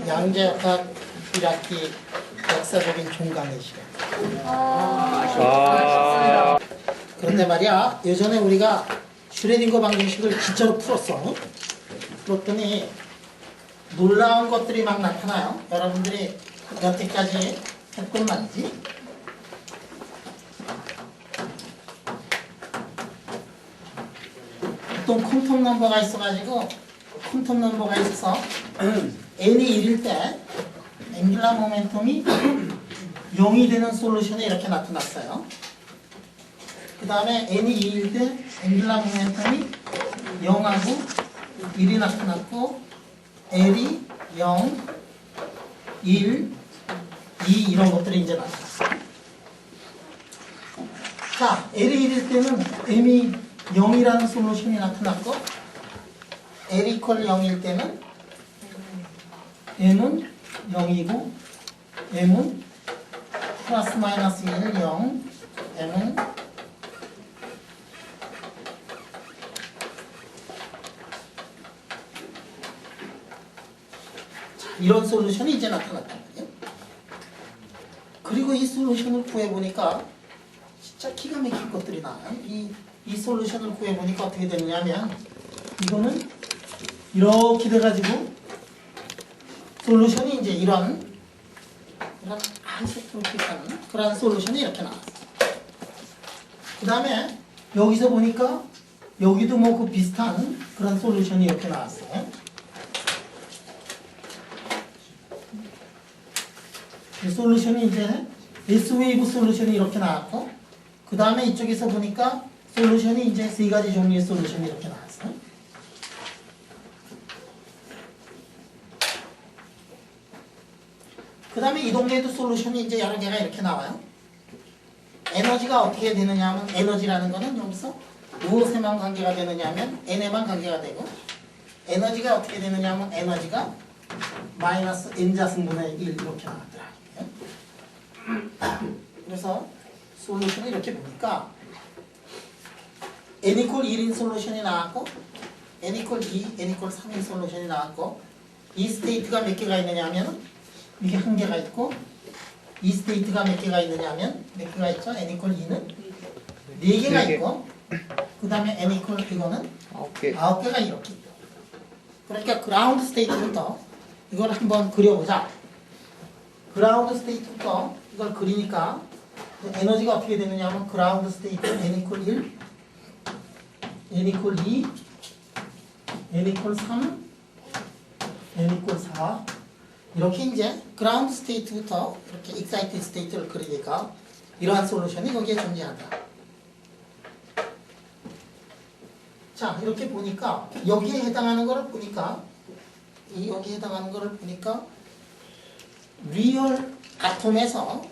양자역학 1학기 역사적인 종강의 시간. 그런데 말이야, 예전에 우리가 슈레딩거 방정식을 진짜로 풀었어. 그랬더니 놀라운 것들이 막 나타나요. 여러분들이 여태까지 했던 말이지. 보통 퀀텀 넘버가 있어가지고 퀀텀 넘버가 있어서 n이 1일 때 앵귤라 모멘텀이 0이 되는 솔루션이 이렇게 나타났어요. 그 다음에 n이 2일 때 앵귤라 모멘텀이 0하고 1이 나타났고 L이 0, 1, 2 이런 것들이 이제 나타났어요. 자, L이 1일 때는 M이 0이라는 솔루션이 나타났고 L 이퀄 0일 때는 M은 0이고 M은 플러스 마이너스 1, 0, M은 이런 솔루션이 이제 나타났단 말이에요. 그리고 이 솔루션을 구해보니까 진짜 기가 막힐 것들이 나와요. 이 솔루션을 구해보니까 어떻게 되느냐면 이거는 이렇게 돼가지고 솔루션이 이제 이런 아이소트로픽한 그런 솔루션이 이렇게 나왔어요. 그 다음에 여기서 보니까 여기도 뭐 그 비슷한 그런 솔루션이 이렇게 나왔어요. 이 솔루션이 이제 S웨이브 솔루션이 이렇게 나왔고 그 다음에 이쪽에서 보니까 솔루션이 이제 세 가지 종류의 솔루션이 이렇게 나왔어요. 그 다음에 이 동네에도 솔루션이 이제 여러 개가 이렇게 나와요. 에너지가 어떻게 되느냐 하면 에너지라는 거는 여기서 무엇에만 관계가 되느냐 하면 n에만 관계가 되고 에너지가 어떻게 되느냐 하면 에너지가 마이너스 n자승분의 1 이렇게 나왔더라. 그래서 솔루션을 이렇게 보니까 n 이퀄 1인 솔루션이 나왔고 n 이퀄 2, n 이퀄 3인 솔루션이 나왔고 이 스테이트가 몇 개가 있느냐 하면 이게 한 개가 있고 이 스테이트가 몇 개가 있느냐 하면 몇 개가 있죠? n 이퀄 2는 4개가 있고 그 다음에 n 이퀄 이거는 9개가 이렇게 있고 그러니까 그라운드 스테이트부터 이걸 한번 그려보자. 그라운드 스테이트부터 이걸 그리니까 에너지가 어떻게 되느냐 하면 그라운드 스테이트 n 이퀄 1, n 이퀄 2, n 이퀄 3, n 이퀄 4 이렇게 이제 그라운드 스테이트부터 이렇게 익사이티드 스테이트를 그리니까 이러한 솔루션이 거기에 존재한다. 자, 이렇게 보니까 여기에 해당하는 거를 보니까 여기에 해당하는 거를 보니까 리얼 아톰에서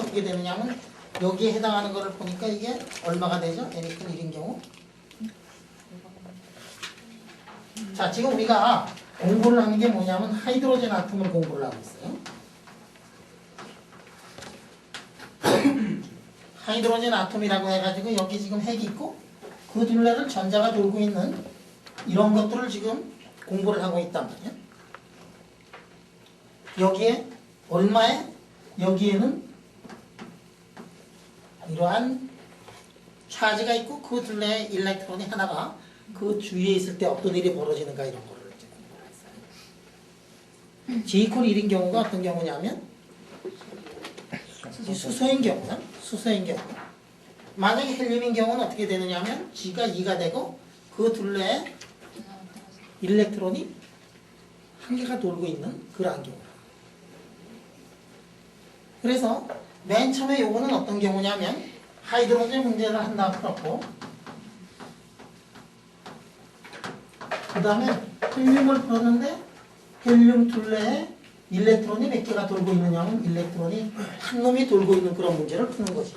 어떻게 되느냐면 여기에 해당하는 거를 보니까 이게 얼마가 되죠? n 이퀄 1인 경우. 자, 지금 우리가 공부를 하는 게 뭐냐면 하이드로젠 아톰을 공부를 하고 있어요. 하이드로젠 아톰이라고 해가지고 여기 지금 핵이 있고 그 둘레를 전자가 돌고 있는 이런 것들을 지금 공부를 하고 있단 말이에요. 여기에 얼마에? 여기에는 이러한 차지가 있고 그 둘레에 일렉트론이 하나가 그 주위에 있을 때 어떤 일이 벌어지는가 이런 거를 이제 공부를 했어요. G 이퀄 1인 경우가 어떤 경우냐면 수소인 경우야. 수소인 경우. 만약에 헬륨인 경우는 어떻게 되느냐면 G가 2가 되고 그 둘레에 일렉트론이 한 개가 돌고 있는 그러한 경우. 그래서 맨 처음에 요거는 어떤 경우냐면 하이드로젠 문제를 한다 풀었고 그 다음에 헬륨을 풀었는데 헬륨 둘레에 일렉트론이 몇 개가 돌고 있느냐면 일렉트론이 한 놈이 돌고 있는 그런 문제를 푸는 거지.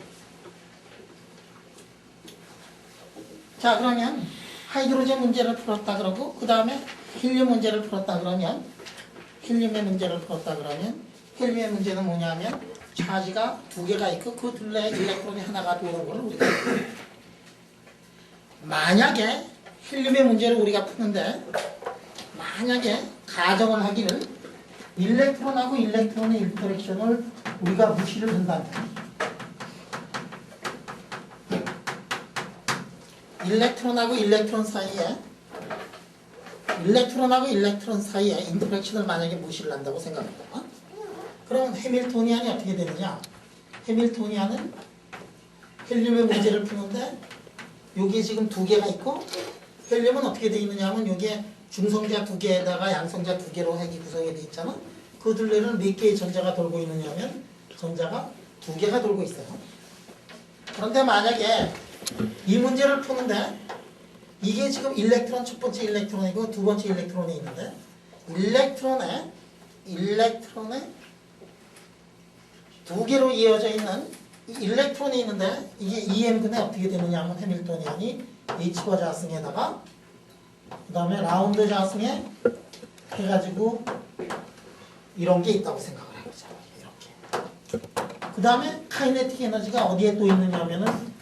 자, 그러면 하이드로젠 문제를 풀었다 그러고 그 다음에 헬륨 문제를 풀었다 그러면 헬륨의 문제를 풀었다 그러면 헬륨의 문제는 뭐냐면 차지가 2개가 있고 그 둘레에 일렉트론이 하나가 도는 걸 우리가 만약에 헬륨의 문제를 우리가 푸는데 만약에 가정을 하기를 일렉트론하고 일렉트론의 인터랙션을 우리가 무시를 한다면 일렉트론하고 일렉트론 사이에 인터랙션을 만약에 무시를 한다고 생각해봐. 그럼 해밀토니안이 어떻게 되느냐? 해밀토니안은 헬륨의 문제를 푸는데 여기에 지금 두 개가 있고 헬륨은 어떻게 되어 있느냐 하면 여기에 중성자 두 개에다가 양성자 두 개로 핵이 구성이 되어 있잖아. 그 둘레를 몇 개의 전자가 돌고 있느냐 하면 전자가 두 개가 돌고 있어요. 그런데 만약에 이 문제를 푸는데 이게 지금 일렉트론 첫 번째 일렉트론이고 두 번째 일렉트론이 있는데 일렉트론에 두 개로 이어져 있는 일렉트론이 있는데 이게 EM근에 어떻게 되느냐 하면 해밀토니안이 H과 자승에다가 그 다음에 라운드 자승에 해가지고 이런 게 있다고 생각을 해보자. 이렇게. 그 다음에 카이네틱 에너지가 어디에 또 있느냐 하면은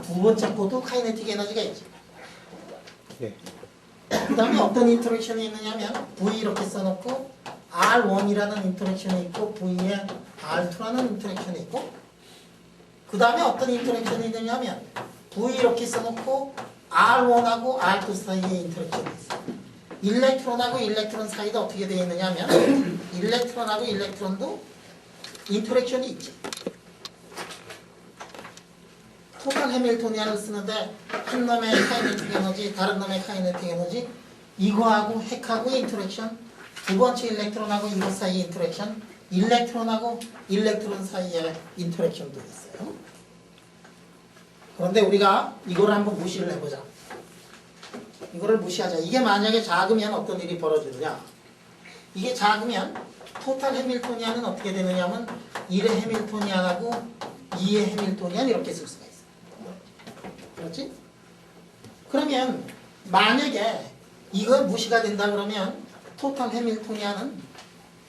두 번째 것도 카이네틱 에너지가 있지. 네. 그 다음에 어떤 인터랙션이 있느냐면 V 이렇게 써놓고 R1이라는 인터랙션이 있고 V에 R2라는 인터랙션이 있고 그 다음에 어떤 인터랙션이 있느냐면 V 이렇게 써놓고 R1하고 R2 사이에 인터랙션이 있어요. 일렉트론하고 일렉트론 사이도 어떻게 되어 있느냐면 일렉트론하고 일렉트론도 인터랙션이 있지. 토탈 해밀토니안을 쓰는데 한 놈의 카이네틱 에너지, 다른 놈의 카이네틱 에너지, 이거하고 핵하고 인터랙션, 두 번째 일렉트론하고 이것 사이의 인터랙션, 일렉트론하고 일렉트론 사이의 인터랙션도 있어요. 그런데 우리가 이걸 한번 무시를 해보자. 이거를 무시하자. 이게 만약에 작으면 어떤 일이 벌어지느냐? 이게 작으면 토탈 해밀토니안은 어떻게 되느냐 하면 1의 해밀토니안하고 2의 해밀토니안 이렇게 쓸 수가 있어요. 그렇지? 그러면 만약에 이거 무시가 된다 그러면 토탈 해밀토니안은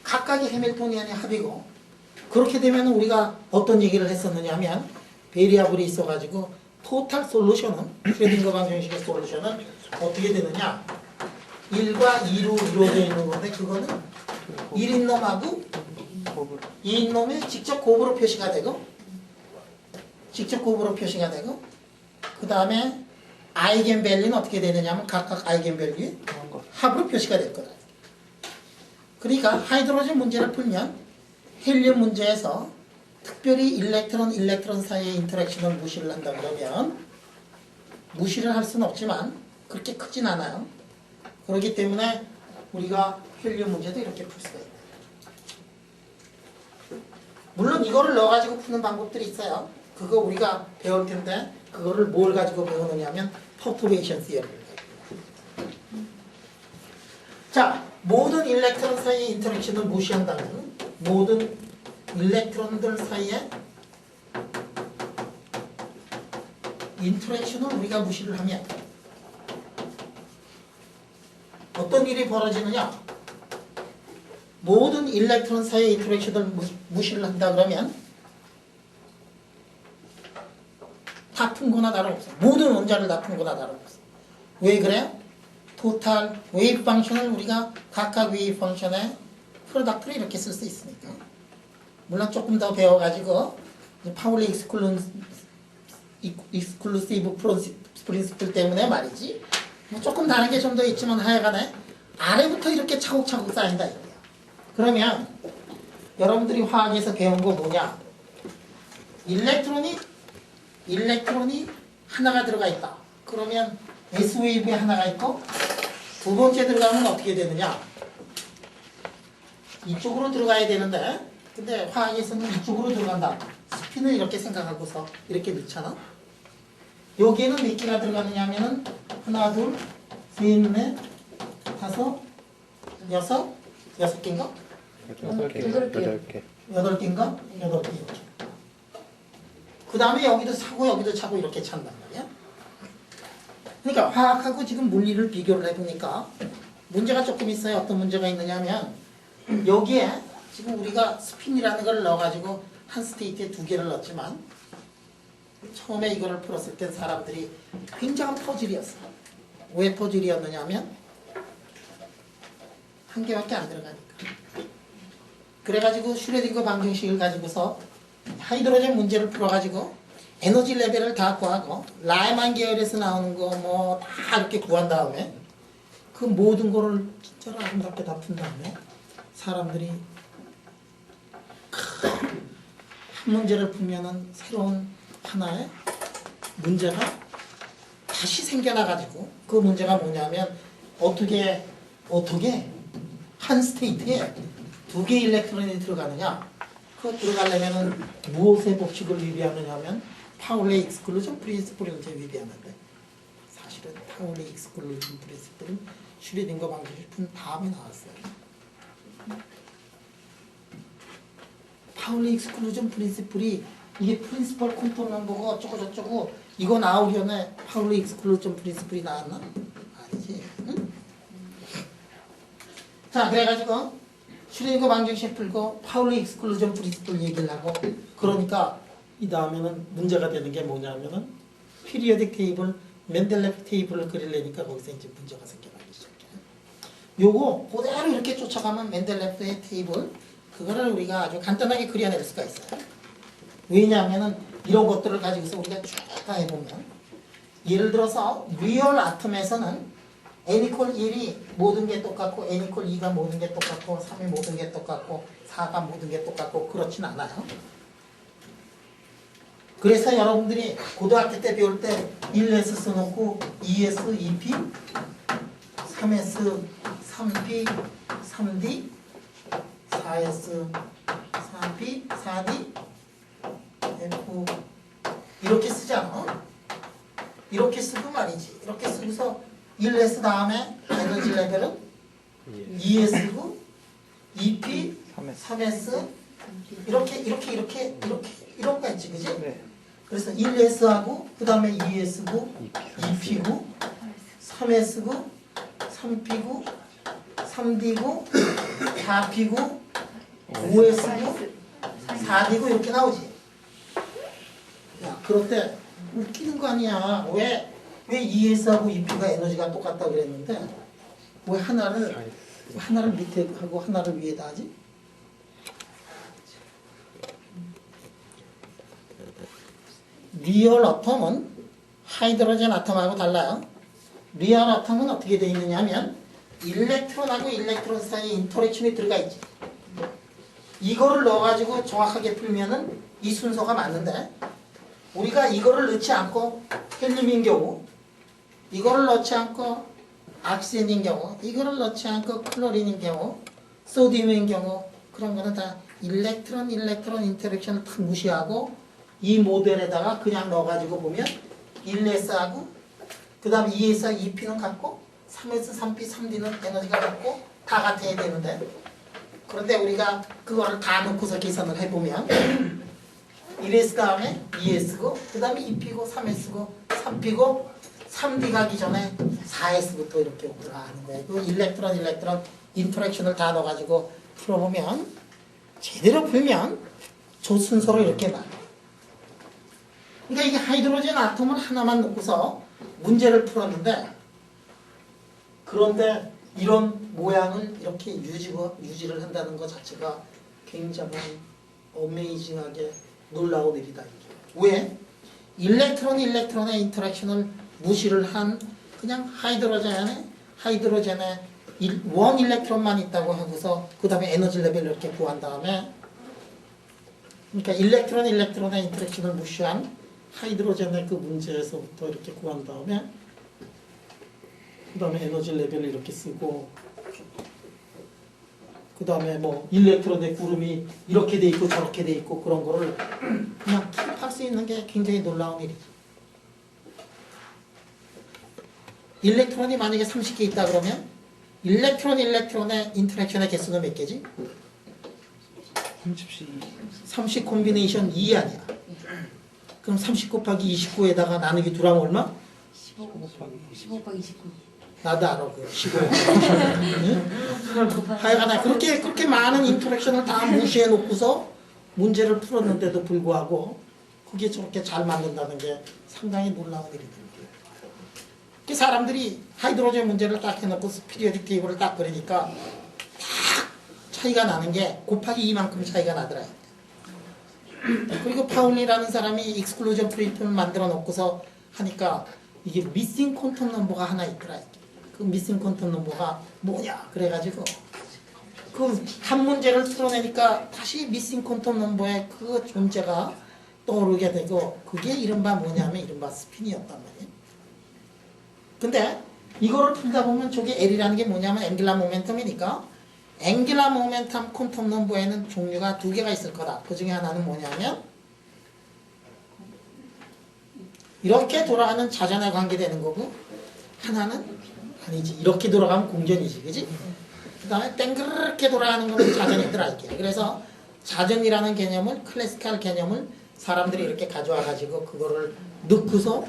각각의 해밀토니안의 합이고 그렇게 되면 우리가 어떤 얘기를 했었느냐 하면 베리아블이 있어가지고 토탈 솔루션은 슈레딩거 방정식의 솔루션은 어떻게 되느냐 1과 2로 이루어져 있는 건데 그거는 1인 놈하고 2인 놈이 직접 곱으로 표시가 되고 그 다음에 아이겐밸류는 어떻게 되느냐면 각각 아이겐밸류의 합으로 표시가 될 거다. 그러니까 하이드로젠 문제를 풀면 헬륨 문제에서 특별히 일렉트론 사이의 인터랙션을 무시를 한다 그러면 무시를 할 수는 없지만 그렇게 크진 않아요. 그렇기 때문에 우리가 헬륨 문제도 이렇게 풀 수가 있다. 물론 이거를 넣어가지고 푸는 방법들이 있어요. 그거 우리가 배울 텐데 그거를 뭘 가지고 배우느냐면 퍼투베이션 시어리를 가지고. 자, 모든 일렉트론 사이의 인터랙션을 무시한다면 모든 일렉트론들 사이에 인터랙션을 우리가 무시를 하면 어떤 일이 벌어지느냐? 모든 일렉트론 사이의 인터랙션을 무시를 한다 그러면 다 푼거나 다름없어. 모든 원자를 다 푼거나 다름없어. 왜 그래요? 토탈 웨이브 펑션을 우리가 각각 웨이브 펑션의 프로덕트를 이렇게 쓸 수 있으니까. 물론 조금 더 배워가지고 파울리 익스클루시브 프린시플 때문에 말이지. 뭐 조금 다른 게 좀 더 있지만 하여간에 아래부터 이렇게 차곡차곡 쌓인다 이거야. 그러면 여러분들이 화학에서 배운 거 뭐냐? 일렉트론이 하나가 들어가 있다. 그러면 S웨이브에 하나가 있고 두 번째 들어가면 어떻게 되느냐? 이쪽으로 들어가야 되는데 근데 화학에서는 이쪽으로 들어간다. 스핀을 이렇게 생각하고서 이렇게 넣잖아. 여기에는 몇 개가 들어가느냐 하면은 하나, 둘, 셋, 넷, 다섯, 여섯 개인가? 8개. 8개인가? 8개. 그 다음에 여기도 차고 여기도 차고 이렇게 찬단 말이야. 그러니까 화학하고 지금 물리를 비교를 해보니까 문제가 조금 있어요. 어떤 문제가 있느냐면 여기에 지금 우리가 스핀이라는 걸 넣어가지고 한 스테이트에 두 개를 넣었지만 처음에 이거를 풀었을 땐 사람들이 굉장한 퍼즐이었어. 왜 퍼즐이었느냐 하면 한 개밖에 안 들어가니까. 그래가지고 슈레딩거 방정식을 가지고서 하이드로젠 문제를 풀어가지고 에너지 레벨을 다 구하고 라이만 계열에서 나오는 거 뭐 다 이렇게 구한 다음에 그 모든 거를 진짜로 아름답게 다 푼 다음에 사람들이 한 문제를 풀면은 새로운 하나의 문제가 다시 생겨나가지고 그 문제가 뭐냐면 어떻게 한 스테이트에 두 개의 일렉트론이 들어가느냐. 그 들어가려면은 무엇의 법칙을 위배하느냐 하면 파울레이 익스클루전 프린시플을 이제 위배하는데 사실은 파울레이 익스클루전 프린시플은 슈레딩거 방정식을 푼 다음에 나왔어요. 파울레이 익스클루전 프린시플이 이게 프린시플 컨트롤 넘버가 어쩌고 저쩌고 이거 나오려면 파울레이 익스클루전 프린시플이 나왔나? 아니지. 응? 자, 그래가지고 슈레딩거 방정식 풀고 파울레이 익스클루전 프린시플 얘기를 하고 그러니까 이 다음에는 문제가 되는 게 뭐냐면은 피리어딕 테이블, 맨델레프 테이블을 그리려니까 거기서 이제 문제가 생겨나기 시작해. 요거 그대로 이렇게 쫓아가면 맨델레프의 테이블 그거를 우리가 아주 간단하게 그려낼 수가 있어요. 왜냐하면은 이런 것들을 가지고서 우리가 쭉 다 해보면 예를 들어서 리얼 아톰에서는 n 이퀄 1이 모든 게 똑같고 n 이퀄 2가 모든 게 똑같고 3이 모든 게 똑같고 4가 모든 게 똑같고 그렇진 않아요. 그래서 여러분들이 고등학교 때 배울 때 1S 써놓고 2S, 2P, 3S, 3P, 3D, 4S, 3P, 4D, F 이렇게 쓰잖아. 이렇게 쓰고 말이지. 이렇게 쓰고서 1S 다음에 에너지 레벨은 2S고 2P, 3S 이렇게 이런 거 있지, 그지? 네. 그래서 1S하고 그 다음에 2S고 2P고 3S고 3P고 3D고 4P고 5S고 4D고 이렇게 나오지. 야, 그럴 때 웃기는 거 아니야. 왜 2S하고 2P가 에너지가 똑같다고 그랬는데 왜 하나를 밑에 하고 하나를 위에다 하지? 리얼 아톰은 하이드로젠 아톰하고 달라요. 리얼 아톰은 어떻게 되어 있느냐 하면 일렉트론하고 일렉트론 사이에 인터랙션이 들어가 있지. 이거를 넣어가지고 정확하게 풀면은 이 순서가 맞는데 우리가 이거를 넣지 않고 헬륨인 경우 이거를 넣지 않고 악센인 경우 이거를 넣지 않고 클로린인 경우 소디움인 경우 그런 거는 다 일렉트론 인터랙션을 다 무시하고 이 모델에다가 그냥 넣어가지고 보면 1S하고 그 다음에 2S하고 2P는 같고 3S, 3P, 3D는 에너지가 같고 다 같아야 되는데 그런데 우리가 그거를 다 놓고서 계산을 해보면 1S 다음에 2S고 그 다음에 2P고 3S고 3P고 3D 가기 전에 4S부터 이렇게 들어가는 거예요. 그 일렉트론 인터랙션을 다 넣어가지고 풀어보면 제대로 풀면 조 순서로 이렇게 나와요. 그러니까 이게 하이드로젠 아톰을 하나만 놓고서 문제를 풀었는데 그런데 이런 모양을 이렇게 유지를 한다는 것 자체가 굉장히 어메이징하게 놀라운 일이다. 이게. 왜? 일렉트론의 인터랙션을 무시를 한 그냥 하이드로젠에 원 일렉트론만 있다고 하고서 그 다음에 에너지 레벨을 이렇게 구한 다음에 그러니까 일렉트론의 인터랙션을 무시한 하이드로젠의 그 문제에서부터 이렇게 구한 다음에 그 다음에 에너지 레벨을 이렇게 쓰고 그 다음에 뭐 일렉트론의 구름이 이렇게 돼 있고 저렇게 돼 있고 그런 거를 그냥 킵할 수 있는 게 굉장히 놀라운 일이지. 일렉트론이 만약에 30개 있다 그러면 일렉트론의 인터랙션의 개수는 몇 개지? 30 콤비네이션 2 아니야. 그럼 30 곱하기 29에다가 나누기 2하면 얼마? 15 곱하기 29. 나도 알아. 그 15. 하여간에 그렇게 많은 인터랙션을 다 무시해 놓고서 문제를 풀었는데도 불구하고 그게 저렇게 잘 만든다는 게 상당히 놀라운 일이더라고요. 그 사람들이 하이드로젠 문제를 딱 해놓고 피리어딕 테이블을 딱 그리니까 차이가 나는 게 곱하기 2만큼 차이가 나더라. 그리고 파울리라는 사람이 익스클루전 프린트를 만들어 놓고서 하니까 이게 미싱 퀀텀 넘버가 하나 있더라. 그 미싱 퀀텀 넘버가 뭐냐 그래가지고 그 한 문제를 풀어내니까 다시 미싱 퀀텀 넘버의 그 존재가 떠오르게 되고 그게 이른바 뭐냐면 이른바 스핀이었단 말이에요. 근데 이거를 풀다 보면 저게 L이라는 게 뭐냐면 앵귤라 모멘텀이니까 앵귤라 모멘텀 퀀텀 넘버에는 종류가 두 개가 있을 거다. 그 중에 하나는 뭐냐면 이렇게 돌아가는 자전에 관계되는 거고 하나는 아니지 이렇게 돌아가면 공전이지 그지? 그 다음에 땡그렇게 돌아가는 거는 자전이 들어있게. 그래서 자전이라는 개념을 클래시컬 개념을 사람들이 이렇게 가져와 가지고 그거를 넣고서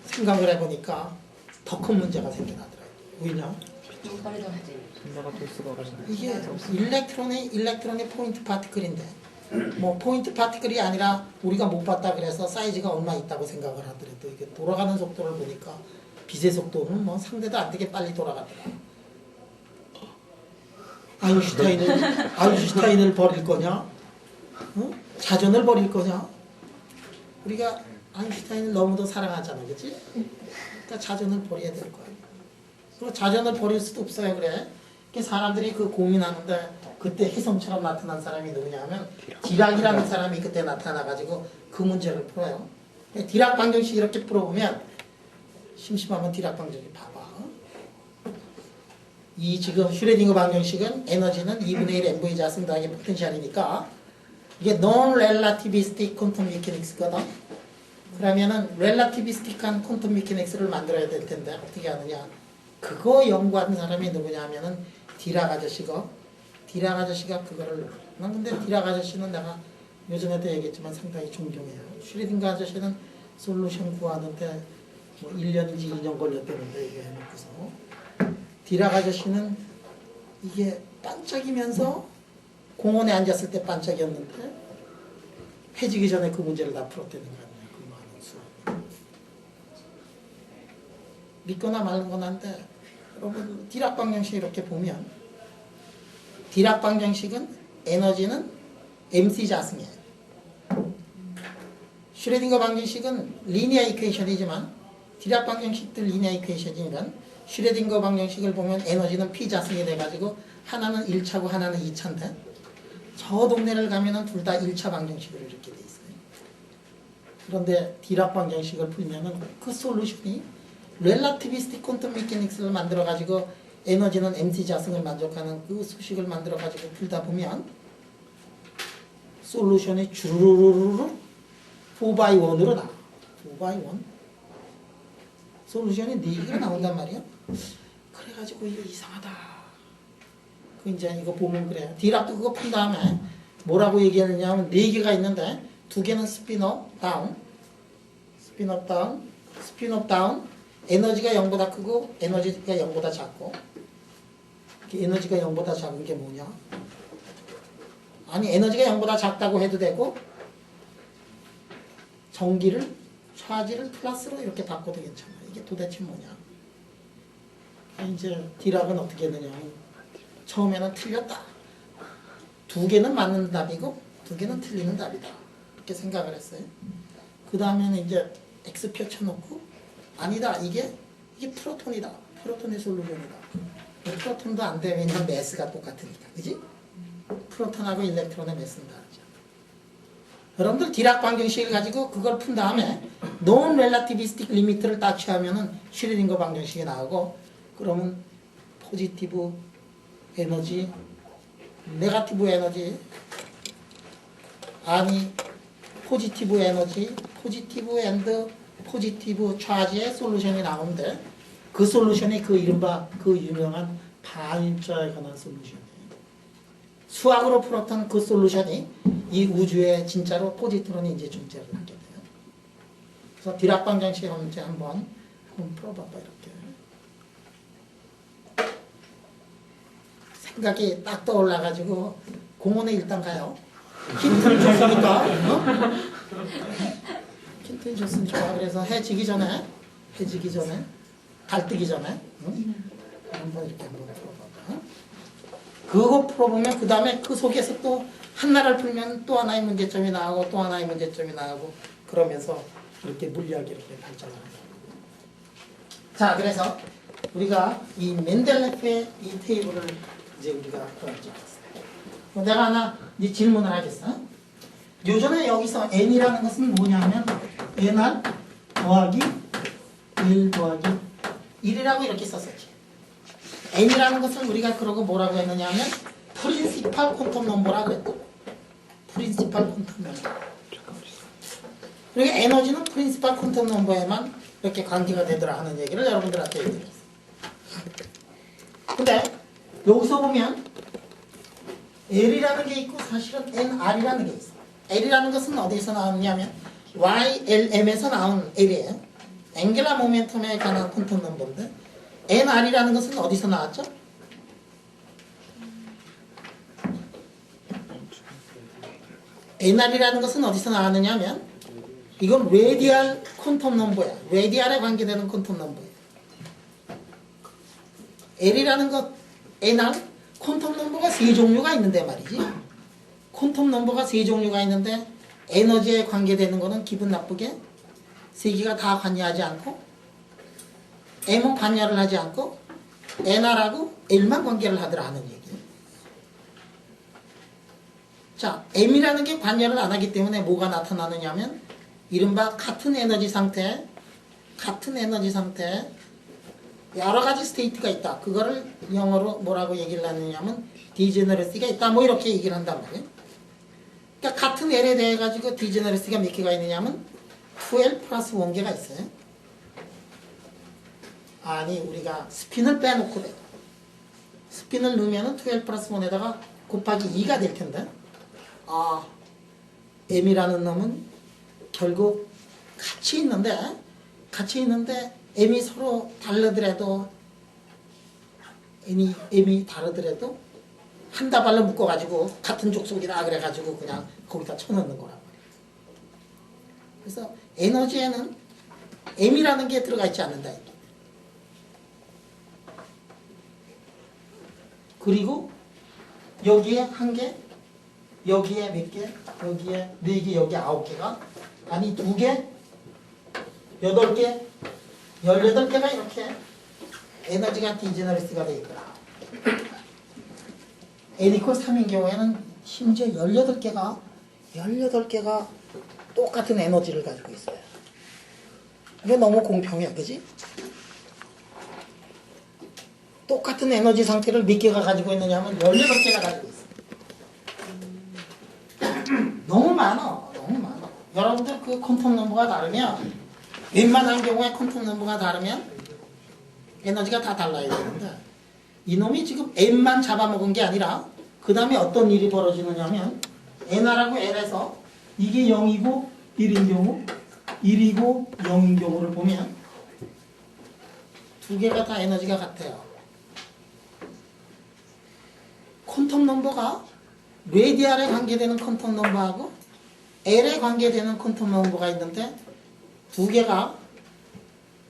생각을 해보니까 더 큰 문제가 생겨나더라고요. 왜냐? 너무 빨리 돌아가지. 생각가 될 수가 없어. 이게 일렉트론의 포인트 파티클인데 뭐 포인트 파티클이 아니라 우리가 못 봤다 그래서 사이즈가 얼마 있다고 생각을 하더라도 이게 돌아가는 속도를 보니까 빛의 속도는 뭐 상대도 안 되게 빨리 돌아가더라. 아인슈타인을 버릴 거냐? 어? 자전을 버릴 거냐? 우리가 아인슈타인을 너무도 사랑하잖아, 그렇지? 그러니까 자전을 버려야 될 거야. 그리고 자전을 버릴 수도 없어요, 그래. 사람들이 그 고민하는데 그때 혜성처럼 나타난 사람이 누구냐면 디락이라는 사람이 그때 나타나가지고 그 문제를 풀어요. 디락 방정식 이렇게 풀어보면 심심하면 디락 방정식 봐봐. 이 지금 슈레딩거 방정식은 에너지는 2분의 1 mv 자승 더하기 포텐셜이니까 이게 non-relativistic quantum mechanics거든. 그러면은 relativistic한 quantum mechanics를 만들어야 될 텐데 어떻게 하느냐? 그거 연구한 사람이 누구냐 하면은 디락 아저씨가 그거를 난 근데 디락 아저씨는 내가 요즘에도 얘기했지만 상당히 존경해요. 슈레딩거 아저씨는 솔루션 구하는데 뭐 1년인지 2년 걸렸다는데 이게 해놓고서 디락 아저씨는 이게 반짝이면서 공원에 앉았을 때 반짝이었는데 해지기 전에 그 문제를 다 풀었다는 거 아니야. 그 많은 수학. 믿거나 말거나 한데 여러분 디락 방정식 이렇게 보면 디락 방정식은 에너지는 MC 자승이에요. 슈레딩거 방정식은 리니어 이퀘이션이지만 디락 방정식도 리니어 이퀘이션이니까 슈레딩거 방정식을 보면 에너지는 P 자승이 돼가지고 하나는 1차고 하나는 2차인데 저 동네를 가면은 둘 다 1차 방정식으로 이렇게 돼 있어요. 그런데 디락 방정식을 풀면은 그 솔루션이 렐라티비스틱 퀀텀 메커닉스를 만들어 가지고 에너지는 MC 자승을 만족하는 그 수식을 만들어 가지고 풀다 보면 솔루션이 주르르르르 4x1으로 나와. 4x1 솔루션이 4개가 나온단 말이야. 그래가지고 이거 이상하다. 그 이제 이거 보면 그래요. 디락도 그거 푼 다음에 뭐라고 얘기하느냐 하면 4개가 있는데 2개는 스피너 다운, 스피너 다운, 스피너 다운. 에너지가 0보다 크고 에너지가 0보다 작고. 에너지가 0보다 작은 게 뭐냐? 아니 에너지가 0보다 작다고 해도 되고 전기를 차지를 플러스로 이렇게 바꿔도 괜찮아. 이게 도대체 뭐냐? 이제 디락은 어떻게 했느냐? 처음에는 틀렸다. 2개는 맞는 답이고 2개는 틀리는 답이다. 이렇게 생각을 했어요. 그 다음에는 이제 X 펼쳐놓고 아니다. 이게 프로톤이다. 프로톤의 솔루션이다. 프로톤도 안 돼. 왜냐면 매스가 똑같으니까. 그지? 프로톤하고 일렉트론의 매스는 다르죠. 여러분들 디락 방정식을 가지고 그걸 푼 다음에 non relativistic limit를 딱 취하면은 슈레딩거 방정식이 나오고 그러면 포지티브 에너지, 네거티브 에너지 아니 포지티브 에너지, 포지티브 앤드 포지티브 차지의 솔루션이 나오는데 그 솔루션이 그 이른바 그 유명한 반입자에 관한 솔루션이에요. 수학으로 풀었던 그 솔루션이 이 우주에 진짜로 포지트론이 이제 존재를 하게 돼요. 그래서 디락 방정식 문제 한번 풀어봐봐 이렇게. 생각이 딱 떠올라가지고 공원에 일단 가요. 힌트를 줬으니까. 어? 힌트를 줬으면 좋아. 그래서 해 지기 전에 달 뜨기 전에 한번 이렇게 한번 풀어봐봐. 그거 풀어보면 그 다음에 그 속에서 또 하나를 풀면 또 하나의 문제점이 나오고 또 하나의 문제점이 나오고 그러면서 이렇게 물리학이 이렇게 발전하는 거예요. 자, 그래서 우리가 이 멘델레프의 이 테이블을 이제 우리가 찍었어요. 내가 하나 이제 질문을 하겠어. 요전에 여기서 n이라는 것은 뭐냐면 nr 더하기 1 더하기 1이라고 이렇게 썼었지. n이라는 것을 우리가 그러고 뭐라고 했느냐면 프린시팔 퀀텀 넘버라고 했다. 프린시팔 퀀텀 넘버. 그리고 에너지는 프린시팔 퀀텀 넘버에만 이렇게 관계가 되더라 하는 얘기를 여러분들한테 얘기했어요. 근데 여기서 보면 L이라는 게 있고 사실은 NR이라는 게 있어. L이라는 것은 어디서 나왔냐면 YLM에서 나온 L이에요. 앵귤라 모멘텀에 관한 퀀텀 넘버인데 NR이라는 것은 어디서 나왔죠? NR이라는 것은 어디서 나왔느냐 하면 이건 레디알 퀀텀 넘버야. 레디알에 관계되는 퀀텀 넘버야. L이라는 것, NR, 퀀텀 넘버가 세 종류가 있는데 말이지. 퀀텀 넘버가 세 종류가 있는데 에너지에 관계되는 거는 기분 나쁘게 세 개가 다 관여하지 않고 M은 관여를 하지 않고 NR하고 L만 관계를 하더라 하는 얘기예요. 자, M이라는 게 관여를 안 하기 때문에 뭐가 나타나느냐면 이른바 같은 에너지 상태 여러 가지 스테이트가 있다. 그거를 영어로 뭐라고 얘기를 하느냐면 디제너러시가 있다. 뭐 이렇게 얘기를 한단 말이에요. 그러니까 같은 L에 대해 가지고 디제너러시가 몇 개가 있느냐면 2L 플러스 1개가 있어요. 아니 우리가 스핀을 빼놓고 돼. 스핀을 넣으면은 2L 플러스 1에다가 곱하기 2가 될 텐데 아 M이라는 놈은 결국 같이 있는데 M이 서로 다르더라도 M이 다르더라도 한 다발로 묶어가지고 같은 족속이다 그래가지고 그냥 거기다 쳐넣는 거란 말이에요. 그래서 에너지에는 M이라는 게 들어가 있지 않는다. 그리고 여기에 한 개, 여기에 몇 개, 여기에 네 개, 여기에 9개가 아니 2개, 8개, 18개가 이렇게 에너지가 디제너러스가 되어 있더라. N 이퀄 3인 경우에는 심지어 18개가 똑같은 에너지를 가지고 있어요. 이게 너무 공평해, 그지? 똑같은 에너지 상태를 몇 개가 가지고 있느냐 하면 18개가 가지고 있어. 너무 많아. 여러분들 그 퀀텀 넘버가 다르면 웬만한 경우에 퀀텀 넘버가 다르면 에너지가 다 달라야 되는데 이놈이 지금 M만 잡아먹은 게 아니라 그 다음에 어떤 일이 벌어지느냐 하면 NR하고 L에서 이게 0이고 1인 경우 1이고 0인 경우를 보면 두 개가 다 에너지가 같아요. 퀀텀 넘버가 레디알에 관계되는 퀀텀 넘버하고 L에 관계되는 퀀텀 넘버가 있는데 두 개가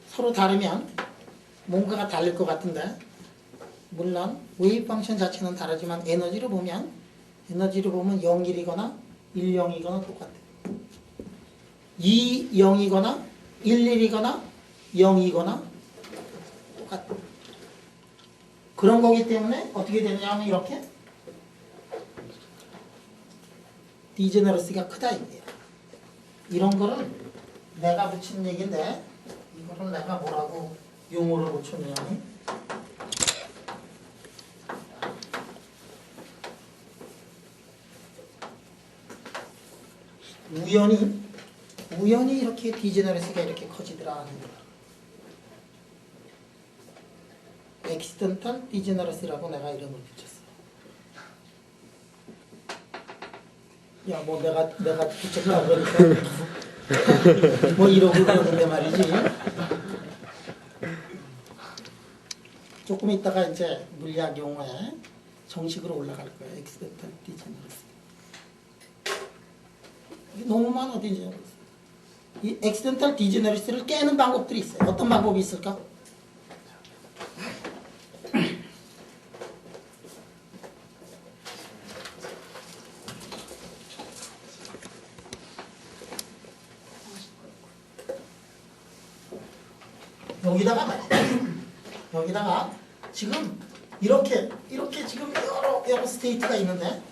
서로 다르면 뭔가가 다를 것 같은데 물론 웨이브 펑션 자체는 다르지만 에너지를 보면 0, 1이거나 1, 0이거나 똑같아요. 2, 0이거나 1, 1이거나 0이거나 똑같아요. 그런 거기 때문에 어떻게 되느냐 하면 이렇게 디제너러시가 크다 이거예요. 이런 거를 내가 붙인 얘기인데 이거를 내가 뭐라고 용어를 붙였냐면 우연히 이렇게 디제너러시가 이렇게 커지더라 하는 거야. 엑시던탈 디제너러시라고 내가 이름을 붙였어. 야, 뭐 내가 붙였다 그러니까 뭐 이러고 그러는데 말이지. 조금 있다가 이제 물리학 용어에 정식으로 올라갈 거야. 엑시던탈 디제너러시. 너무 많아 디제너러시. 이 엑시던탈 디제너러시를 깨는 방법들이 있어요. 어떤 방법이 있을까? 여기다가 말이야. 여기다가 지금 이렇게 지금 여러 스테이트가 있는데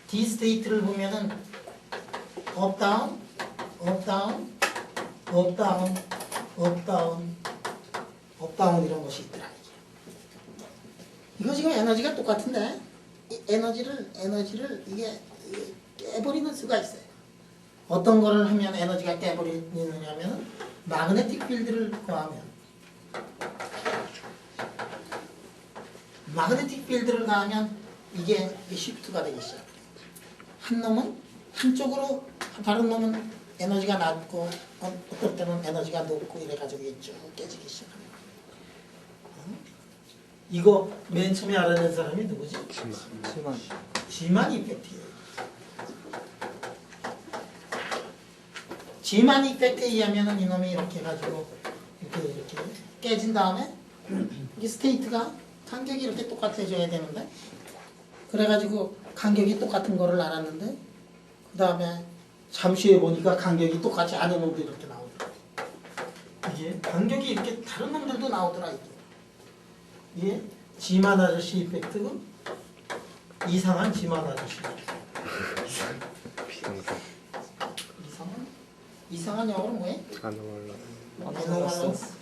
D 스테이트를 보면은 업 다운, 업 다운, 업 다운, 업 다운, 업 다운 이런 것이 있더라. 이거 지금 에너지가 똑같은데 이 에너지를 이게 깨버리는 수가 있어요. 어떤 거를 하면 에너지가 깨버리느냐면 마그네틱 필드를 가하면 마그네틱 필드를 가하면 이게 시프트가 되기 시작해요. 한 놈은 한쪽으로 다른 놈은 에너지가 낮고 어떨 때는 에너지가 높고 이래가지고 쭉 깨지기 시작합니다. 이거 맨 처음에 알아낸 사람이 누구지? 지만 이펙트예요. 지만 이펙트에 의하면은 이놈이 이렇게 해가지고 이렇게 깨진 다음에 이 스테이트가 간격이 이렇게 똑같아져야 되는데 그래가지고 간격이 똑같은 거를 알았는데 그 다음에 잠시 후에 보니까 간격이 똑같지 않은 놈도 이렇게 나오더라. 이게 간격이 이렇게 다른 놈들도 나오더라. 이게 지만 아저씨 이펙트, 이상한 지만 아저씨. 비상사. 이상한 영어로 뭐해? 아노말러스.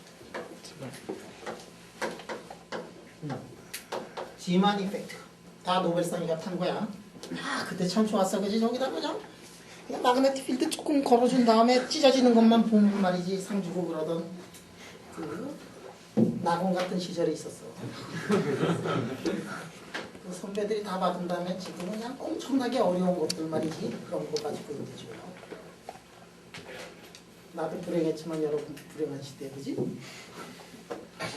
지만 이펙트. 다 노벨상이가 탄 거야. 아 그때 참 좋았어, 그지? 저기다 그냥 마그네틱 필드 조금 걸어준 다음에 찢어지는 것만 보면 말이지 상 주고 그러던 그 낙원 같은 시절이 있었어. 그 선배들이 다 받은 다음에 지금은 그냥 엄청나게 어려운 것들 말이지 그런 거 가지고 있죠. 나도 불행했지만 여러분 불행한 시대, 그지?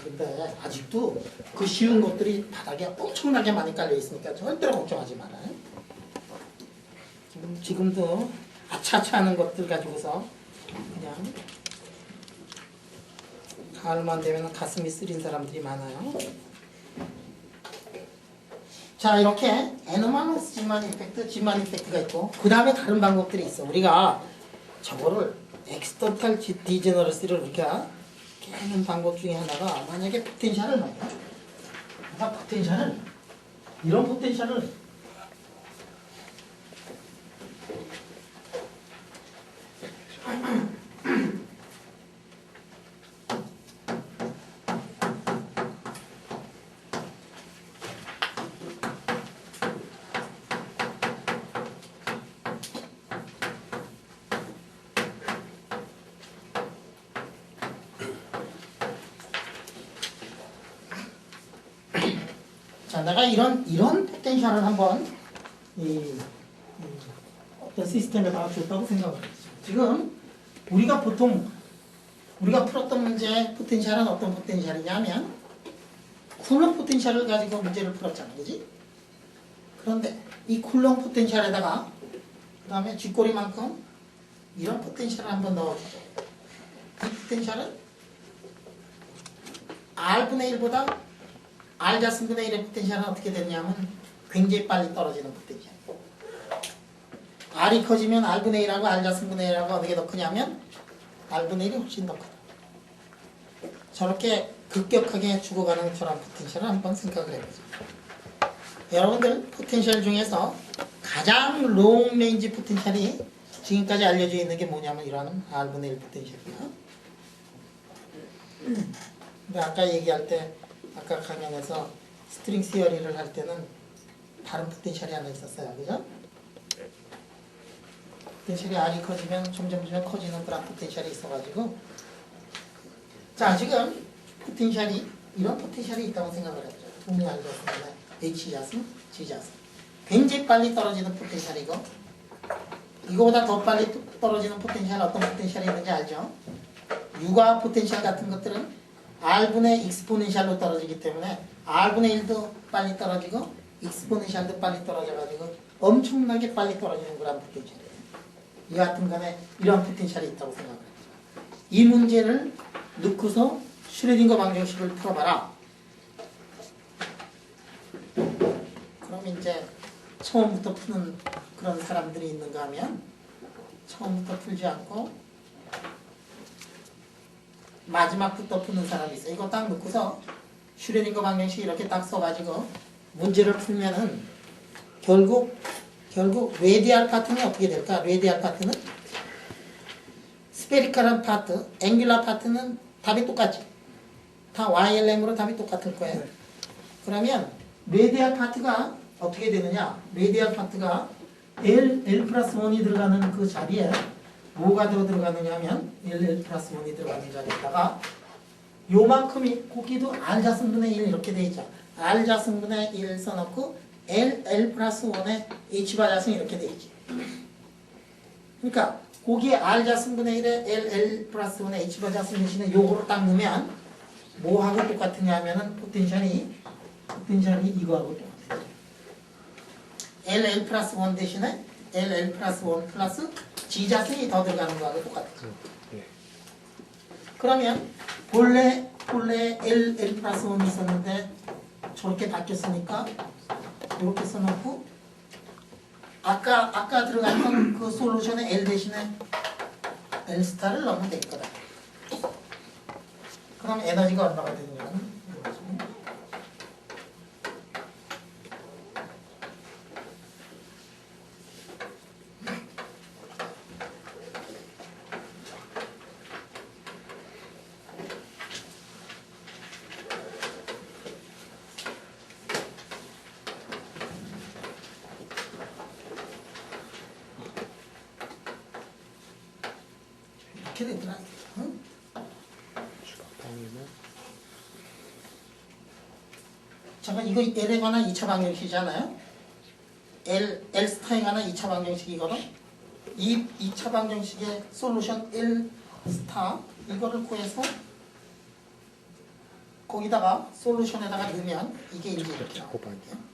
근데 아직도 그 쉬운 것들이 바닥에 엄청나게 많이 깔려 있으니까 절대로 걱정하지 말아요. 지금도 아차아차하는 것들 가지고서 그냥 가을만 되면 가슴이 쓰린 사람들이 많아요. 자, 이렇게 에너말러스 지만 이펙트가 있고 그 다음에 다른 방법들이 있어. 우리가 저거를 엑스터탈 디제너러시를 우리가 깨는 방법 중에 하나가 만약에 포텐셜을 말이야. 내가 포텐셜을 이런 포텐셜을 자, 내가 이런 포텐셜을 한번 어떤 시스템에다가 줬다고 생각을 했죠. 지금 우리가 풀었던 문제의 포텐셜은 어떤 포텐셜이냐면 쿨럼 포텐셜을 가지고 문제를 풀었잖아, 그지? 그런데 이 쿨럼 포텐셜에다가 그 다음에 쥐꼬리만큼 이런 포텐셜을 한번 넣어주죠. 이 포텐셜은 R분의 1보다 R-분의 1의 포텐셜은 어떻게 되냐면 굉장히 빨리 떨어지는 포텐셜. R이 커지면 R분의 1하고 R-분의 1하고 어떻게 더 크냐면 R분의 1이 훨씬 더 크다. 저렇게 급격하게 죽어가는 저런 포텐셜을 한번 생각을 해보죠. 여러분들 포텐셜 중에서 가장 롱 레인지 포텐셜이 지금까지 알려져 있는 게 뭐냐면 이런 R분의 1 포텐셜이야. 근데 아까 얘기할 때 아까 강연에서 스트링 시어리를 할 때는 다른 포텐셜이 하나 있었어요. 그죠? 포텐셜이 R이 커지면 점점 커지는 그런 포텐셜이 있어가지고 자, 지금 포텐셜이 이런 포텐셜이 있다고 생각을 해보죠. 동의 알겠습니다. H자승, G자승. 굉장히 빨리 떨어지는 포텐셜이고 이거보다 더 빨리 떨어지는 포텐셜 어떤 포텐셜이 있는지 알죠? 유가 포텐셜 같은 것들은 R분의 익스포넨셜로 떨어지기 때문에 R분의 1도 빨리 떨어지고 익스포넨셜도 빨리 떨어져가지고 엄청나게 빨리 떨어지는 그런 포텐셜이에요. 여하튼 간에 이런 포텐셜이 있다고 생각을 해요. 이 문제를 넣고서 슈레딩거 방정식을 풀어봐라. 그럼 이제 처음부터 푸는 그런 사람들이 있는가 하면 처음부터 풀지 않고 마지막부터 푸는 사람이 있어. 이거 딱 놓고서 슈레딩거 방정식 이렇게 딱 써가지고 문제를 풀면은 결국 레디알 파트는 어떻게 될까? 레디알 파트는 스페리컬한 파트, 앵귤라 파트는 답이 똑같지. 다 YLM으로 답이 똑같을 거예요. 그러면 레디알 파트가 어떻게 되느냐? 레디알 파트가 L 플러스 1이 들어가는 그 자리에 뭐가 들어가느냐 하면 L 플러스 1이 들어가는 자리에다가 요만큼이 거기도 R 자승분의 1 이렇게 돼 있죠. R 자승분의 1 써놓고 L 플러스 1에 H바 자승 이렇게 돼 있지. 그러니까 거기에 R 자승분의 1에 L 플러스 1에 H바 자승 대신에 요거를 딱 넣으면 뭐하고 똑같으냐 하면은 포텐셜이 이거하고 똑같아요. L 플러스 1 대신에 L 플러스 1 플러스 G 자승이 더 들어가는 거하고 똑같아요. 그러면 본래 L 플러스 1이 있었는데 저렇게 바뀌었으니까 이렇게 써놓고 아까 들어갔던 그 솔루션에 L 대신에 L 스타를 넣으면 될 거다. 그럼 에너지가 얼마가 되느냐는 이거죠. 이렇게 되더라. 응? 잠깐 이거 L에 관한 2차 방정식이잖아요. L 스타에 관한 2차 방정식이거든. 이 2차 방정식의 솔루션 L 스타 이거를 구해서 거기다가 솔루션에다가 넣으면 이게 이제 이렇게 나오거든요.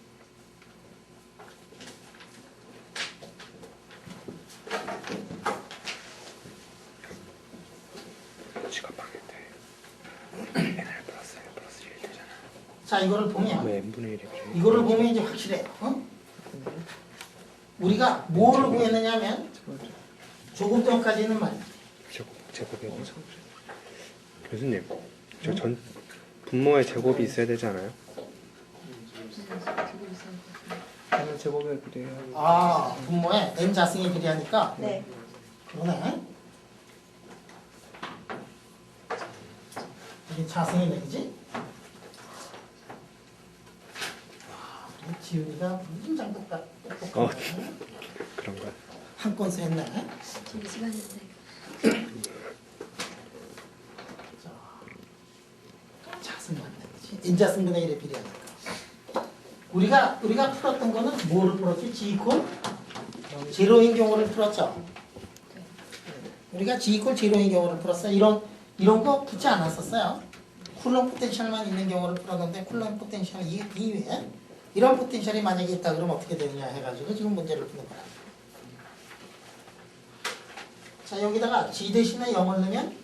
자 이거를 보면 왜 n분의 1이 이거를 보면 이제 확실해. 어? 우리가 뭐를 구했느냐면 조금 전까지는 말이야. 제곱이 교수님 저 전 분모에 제곱이 있어야 되지 않아요? 제곱 제곱에 비례해야 아 분모에 n 자승에 비례하니까 네. 그러네. 이게 자승이 되지? 지훈이가 무슨 장독가 그런가? 한 건수 했네. 저기 시간인데. 자승 맞네. 인자승분의 1에 비례하니까. 우리가 풀었던 거는 뭐를 풀었지? G 이퀄 제로인 경우를 풀었죠. 우리가 G 이퀄 제로인 경우를 풀었어요. 이런 거 붙지 않았었어요. 쿨럼 포텐셜만 있는 경우를 풀었는데 쿨럼 포텐셜 이외에 이런 포텐셜이 만약에 있다 그러면 어떻게 되느냐 해가지고 지금 문제를 푸는 거야. 자 여기다가 G 대신에 0을 넣으면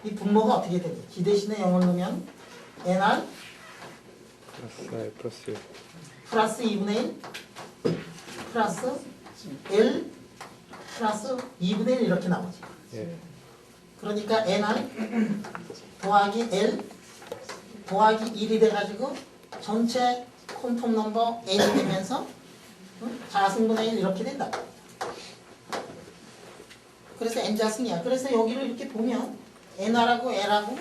이 분모가 어떻게 되니? G 대신에 0을 넣으면 NR 플러스 플러스 1 플러스 2분의 1 플러스 L 플러스 2분의 1 이렇게 나오지. 예. 그러니까 NR 더하기 L 더하기 1이 돼가지고 전체 콘텀 넘버 n이 되면서 자승분의 1 이렇게 된다. 그래서 n자승이야. 그래서 여기를 이렇게 보면 nr하고 l하고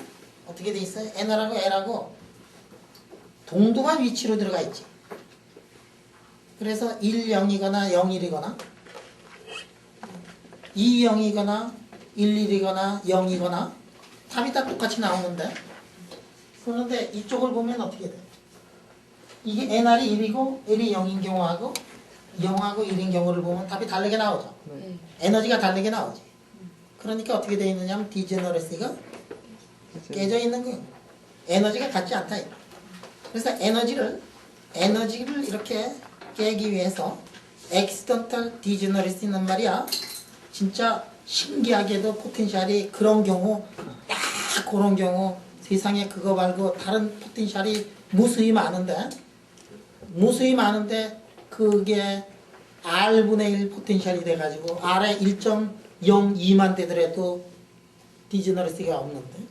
어떻게 돼 있어요? nr하고 l하고 동등한 위치로 들어가 있지. 그래서 1, 0이거나 0, 1이거나 2, 0이거나 1, 1이거나 0이거나 답이 다 똑같이 나오는데 그런데 이쪽을 보면 어떻게 돼? 이게 nr이 1이고 l이 0인 경우하고 0하고 1인 경우를 보면 답이 다르게 나오죠. 네. 에너지가 다르게 나오지. 그러니까 어떻게 되어 있느냐 하면 디제너러시가 깨져 있는 거예요. 에너지가 같지 않다. 그래서 에너지를 이렇게 깨기 위해서 accidental degeneracy는 말이야. 진짜 신기하게도 포텐셜이 그런 경우 딱 그런 경우 세상에 그거 말고 다른 포텐셜이 무수히 많은데 그게 R분의 1 포텐셜이 돼가지고 R에 1.02만 되더라도 디제너러시가 없는데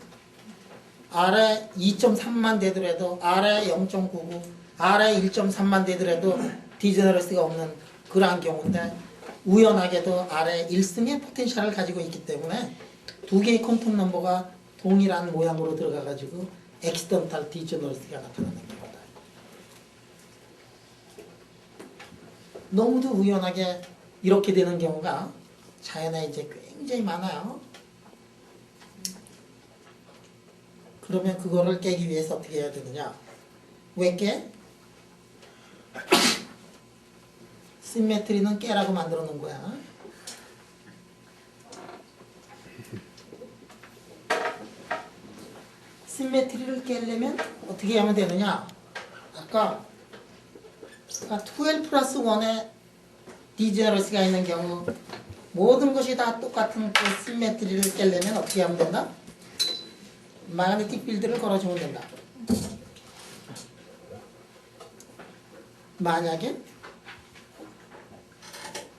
아래 2.3만 되더라도 아래 0.99 아래 1.3만 되더라도 디제너러스가 없는 그러한 경우인데 우연하게도 아래 1승의 포텐셜을 가지고 있기 때문에 두 개의 퀀텀 넘버가 동일한 모양으로 들어가가지고 엑스턴탈 디제너러스가 나타나는 경우다. 너무도 우연하게 이렇게 되는 경우가 자연에 이제 굉장히 많아요. 그러면 그거를 깨기 위해서 어떻게 해야 되느냐? 왜 깨? 시메트리는 깨라고 만들어 놓은 거야. 시메트리를 깨려면 어떻게 하면 되느냐? 아까 12 플러스 1의 디제너러스가 있는 경우 모든 것이 다 똑같은 그 시메트리를 깨려면 어떻게 하면 된다? 마그네틱 필드를 걸어주면 된다. 만약에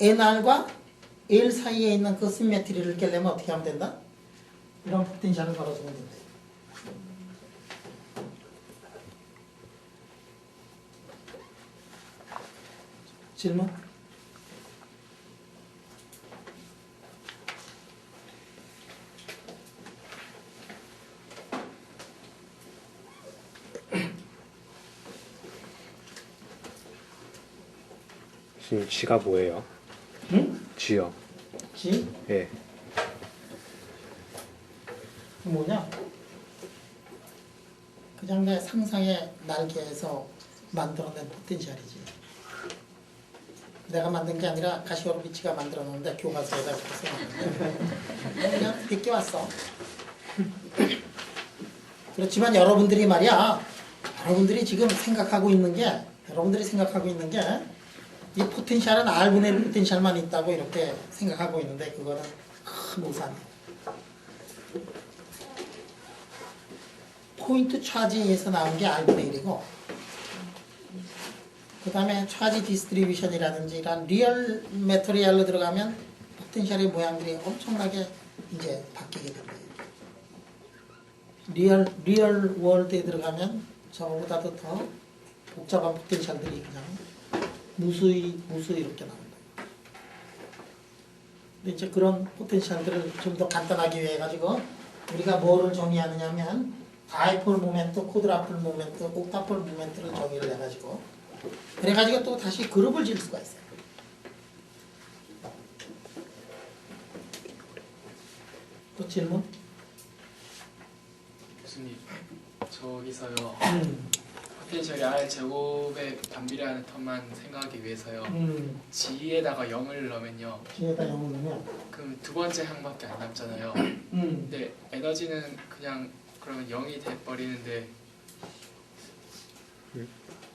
NR과 L 사이에 있는 그 시메트리를 깨려면 어떻게 하면 된다? 이런 포텐셜을 걸어주면 된다. 질문? 지금 G가 뭐예요? 응? G요. G? 예. 뭐냐? 그냥 내 상상의 날개에서 만들어낸 포텐셜이지. 내가 만든 게 아니라 가시오로비치가 만들어 놓은데 교과서에다 그렇게 써놨는데 그냥 베껴왔어. 그렇지만 여러분들이 말이야, 여러분들이 지금 생각하고 있는 게, 이 포텐셜은 R분의 1 포텐셜만 있다고 이렇게 생각하고 있는데 그거는 큰 오산이야. 포인트 차지에서 나온 게 R분의 1이고 그 다음에 차지 디스트리뷰션이라든지 이런 리얼 메터리얼로 들어가면 포텐셜의 모양들이 엄청나게 이제 바뀌게 됩니다. 리얼 월드에 들어가면 저거보다도 더 복잡한 포텐셜들이 그냥 무수히 이렇게 나온다. 근데 이제 그런 포텐셜들을 좀 더 간단하게 위해 가지고 우리가 뭐를 정의하느냐면 다이폴 모멘트, 코드라폴 모멘트, 옥타폴 모멘트를 정의를 해가지고 그래가지고 또 다시 그룹을 지을 수가 있어요. 또 질문? 교수님, 저기서요. 포텐셜이 R 제곱에 반비례하는 텀만 생각하기 위해서요. G에다가 0을 넣으면요. G에다 0을 넣으면 그럼 두 번째 항밖에 안 남잖아요. 근데 에너지는 그냥 그러면 0이 돼버리는데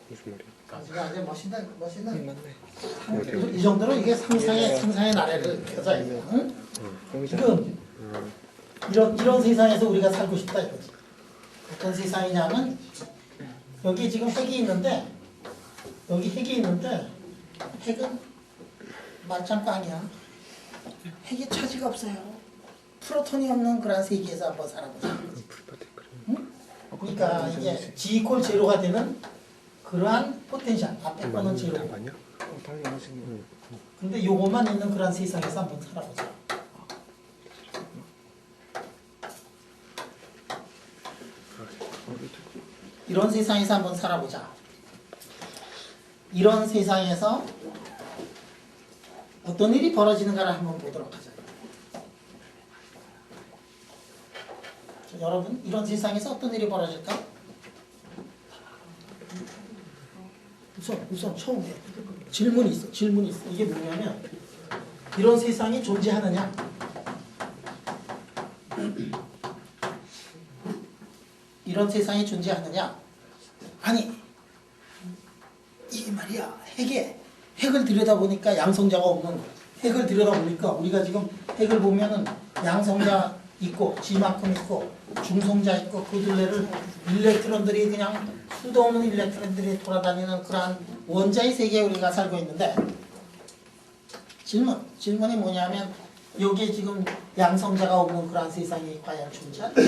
무슨 말이야? 가지가 아주 멋있는 맞네. 이 정도로 이게 상상의 나래를 펴자 이거. 응? 지금 이런 세상에서 우리가 살고 싶다 이거지. 어떤 세상이냐면 여기 지금 핵이 있는데 핵은 말짱빵이야. 핵에 차지가 없어요. 프로톤이 없는 그런 세계에서 한번 살아보자. 응? 그러니까 이게 G 이퀄 제로가 되는 그러한 포텐셜 앞에 거는 제로. 아니야? 근데 요것만 있는 그런 세상에서 한번 살아보자. 이런 세상에서 한번 살아보자. 이런 세상에서 어떤 일이 벌어지는가를 한번 보도록 하자. 자, 여러분, 이런 세상에서 어떤 일이 벌어질까? 우선 처음에 질문이 있어. 이게 뭐냐면 이런 세상이 존재하느냐? 이런 세상이 존재하느냐? 아니, 이게 말이야. 핵을 들여다보니까 양성자가 없는 거야. 핵을 들여다보니까 우리가 지금 핵을 보면은 양성자 있고 G만큼 있고 중성자 있고 그 둘레를 일렉트론들이 그냥 수도 없는 일렉트론들이 돌아다니는 그러한 원자의 세계에 우리가 살고 있는데 질문이 뭐냐면 여기에 지금 양성자가 없는 그러한 세상이 과연 존재할까?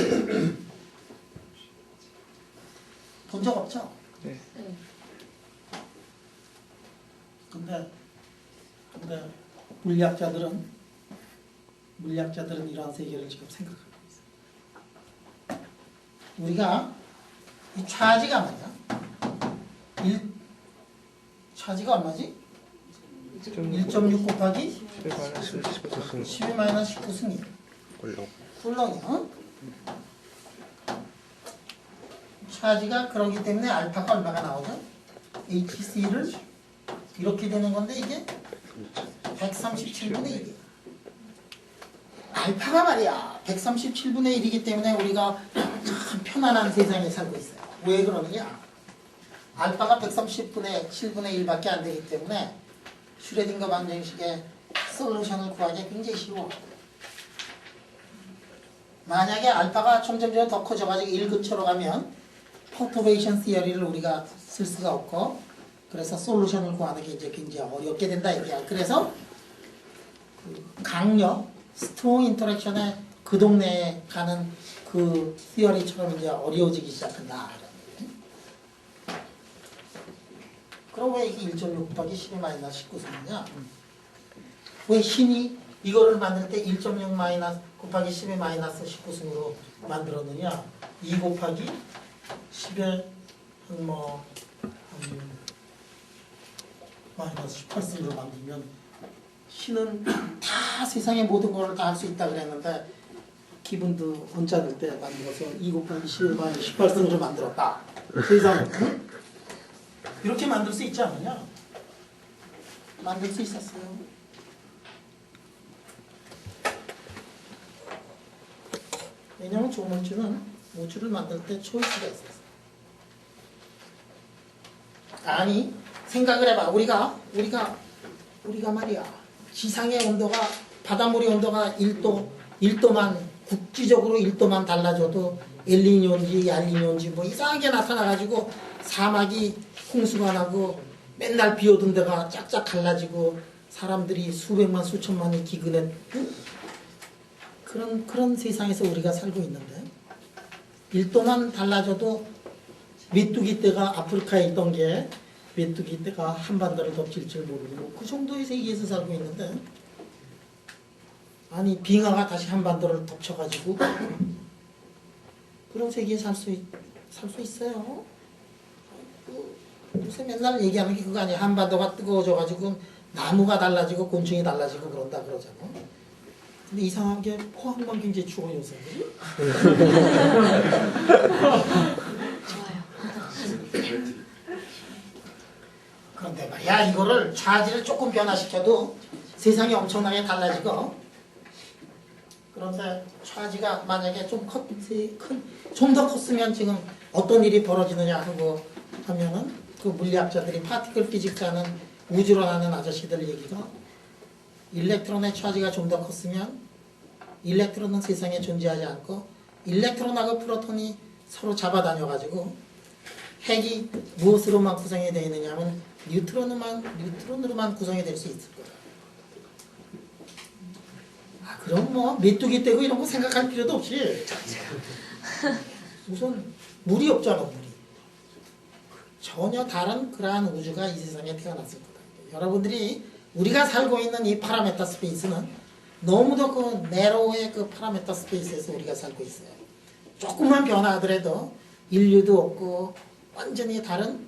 본 적 없죠? 네. 근데 물리학자들은 이러한 세계를 지금 생각하고 있어요. 우리가 이 차지가 뭐냐? 차지가 얼마지? 1.6 곱하기 12 마이너스 19승이 꿀렁이요. 차지가 그러기 때문에 알파가 얼마가 나오죠? HC를 이렇게 되는 건데 이게 137분의 1이에요. 알파가 말이야 137분의 1이기 때문에 우리가 참 편안한 세상에 살고 있어요. 왜 그러느냐? 알파가 130분의 7분의 1밖에 안 되기 때문에 슈레딩거 방정식의 솔루션을 구하기 굉장히 쉬워. 만약에 알파가 점점점 더 커져가지고 1근처로 가면 퍼터베이션 시어리를 우리가 쓸 수가 없고 그래서 솔루션을 구하는 게 이제 굉장히 어렵게 된다 이거야. 그래서 그 강력 스트롱 인터랙션에 그 동네에 가는 그 시어리처럼 이제 어려워지기 시작한다. 그럼 왜 이게 1.6 곱하기 12 마이너스 19승이냐? 왜 신이 이거를 만들 때 1.6 마이너스 곱하기 12 마이너스 19승으로 만들었느냐? 2 곱하기 10에 마이너스 18승으로 만들면 신은 다 세상의 모든 거를 다 할 수 있다 그랬는데 기분도 언짢을 때 만들어서 2 곱하기 10에 마이너스 18승으로 만들었다. 세상에 응? 이렇게 만들 수 있지 않느냐? 만들 수 있었어요. 왜냐하면 조물주는 우주를 만들 때 초이스가 있었어요. 아니 생각을 해봐. 우리가 말이야 지상의 온도가 바닷물의 온도가 1도만 국지적으로 1도만 달라져도 엘니뇨인지 얄니뇨인지 뭐 이상하게 나타나가지고 사막이 홍수가 나고 맨날 비 오던 데가 쫙쫙 갈라지고 사람들이 수백만 수천만이 기근해 그런 세상에서 우리가 살고 있는데 1도만 달라져도 메뚜기 떼가 아프리카에 있던 게 메뚜기 떼가 한반도를 덮칠 줄 모르고 그 정도의 세계에서 살고 있는데 아니 빙하가 다시 한반도를 덮쳐가지고 그런 세계에 살 수 있어요. 요새 맨날 얘기하는 게 그거 아니야. 한반도가 뜨거워져가지고 나무가 달라지고 곤충이 달라지고 그런다 그러잖아. 근데 이상하게 포항만 굉장히 추워요 요새. 좋아요. 그런데 말이야 이거를 차지를 조금 변화시켜도 세상이 엄청나게 달라지고 그런데 차지가 만약에 좀 더 컸으면 지금 어떤 일이 벌어지느냐 하고 하면은 그 물리학자들이 파티클 피직스 하는 우주로 나는 아저씨들 얘기가 일렉트론의 차지가 좀 더 컸으면 일렉트론은 세상에 존재하지 않고 일렉트론하고 프로톤이 서로 잡아다녀가지고 핵이 무엇으로만 구성이 되어 있느냐면 뉴트론으로만 구성이 될 수 있을 거다. 아 그럼 뭐 메뚜기 떼고 이런 거 생각할 필요도 없이 우선 물이 없잖아 물이. 전혀 다른 그러한 우주가 이 세상에 태어났을 거다. 여러분들이 우리가 살고 있는 이 파라메타 스페이스는 너무도 그 네로의 그 파라메타 스페이스에서 우리가 살고 있어요. 조금만 변화하더라도 인류도 없고 완전히 다른